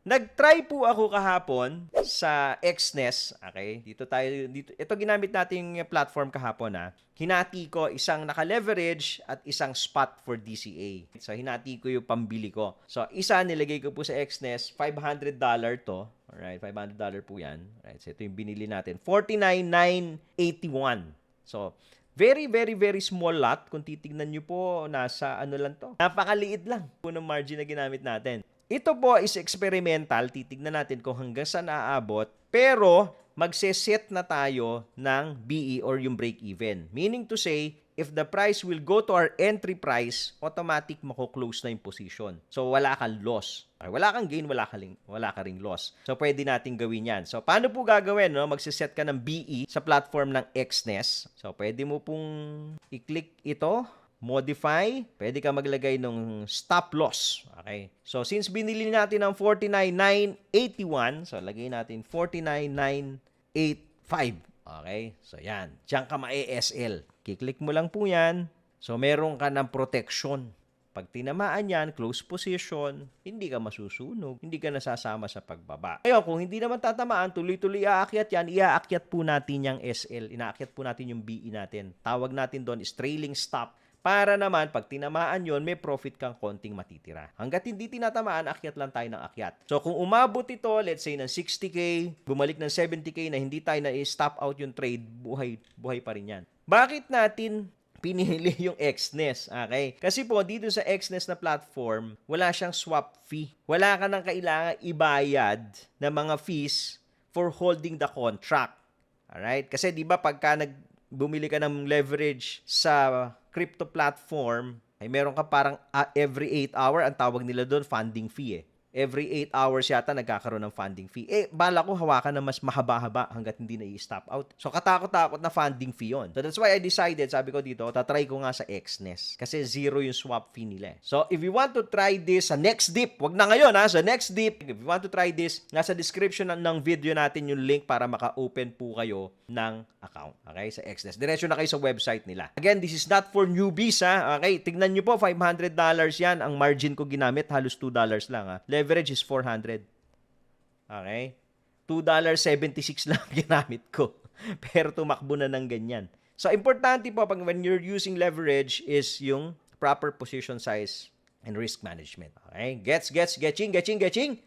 Nag-try po ako kahapon sa Exness. Okay? Ito ginamit nating platform kahapon Hinati ko isang naka-leverage at isang spot for DCA. So hinati ko yung pambili ko. So isa nilagay ko po sa Exness, $500 to. Alright, $500 po yan. Alright, so ito yung binili natin. 49,981. So very, very, very small lot. Kung titignan nyo po, nasa ano lang to. Napakaliit lang po ng margin na ginamit natin. Ito po is experimental. Titignan natin kung hanggang saan aabot. Pero, magse-set na tayo ng BE or yung break-even. Meaning to say, if the price will go to our entry price, automatic mako-close na yung position. So, wala kang loss. Wala kang gain, wala ka ring loss. So, pwede natin gawin yan. So, paano po gagawin? No? Magse-set ka ng BE sa platform ng Exness. So, pwede mo pong i-click ito. Modify, pwede ka maglagay ng stop loss. Okay? So, since binili natin ng 49,981, so lagay natin 49,985. Okay? So, yan. Diyan ka ma-ESL. Kiklik mo lang po yan. So, meron ka ng protection. Pag tinamaan yan, close position, hindi ka masusunog, hindi ka nasasama sa pagbaba. Ngayon, kung hindi naman tatamaan, tuloy-tuloy iaakyat yan, iaakyat po natin yung SL, inaakyat po natin yung BE natin. Tawag natin doon is trailing stop. Para naman, pag tinamaan yon, may profit kang konting matitira. Hanggat hindi tinatamaan, akyat lang tayo ng akyat. So, kung umabot ito, let's say, ng 60K, bumalik ng 70K na hindi tayo na-stop out yung trade, buhay pa rin yan. Bakit natin pinili yung Exness? Okay? Kasi po, dito sa Exness na platform, wala siyang swap fee. Wala ka nang kailangan ibayad na mga fees for holding the contract. Alright? Kasi di ba pagka bumili ka ng leverage sa crypto platform, ay meron ka parang every 8 hour, ang tawag nila doon, funding fee Every 8 hours yata nagkakaroon ng funding fee. Bala ko hawakan na mas mahaba-haba hanggat hindi na i-stop out. So, katakot-takot na funding fee yun. So, that's why I decided, sabi ko dito, tatry ko nga sa Exness. Kasi zero yung swap fee nila. So, if you want to try this sa next dip, wag na ngayon sa next dip, if you want to try this, nasa description ng video natin yung link para maka-open po kayo ng account. Okay? Sa Exness. Diretso na kayo sa website nila. Again, this is not for newbies Okay? Tignan nyo po, $500 yan. Ang margin ko ginamit, halos $2 lang Leverage is 400. Okay? $2.76 lang ginamit ko. Pero tumakbo na ng ganyan. So, importante po when you're using leverage is yung proper position size and risk management. Okay? Getching?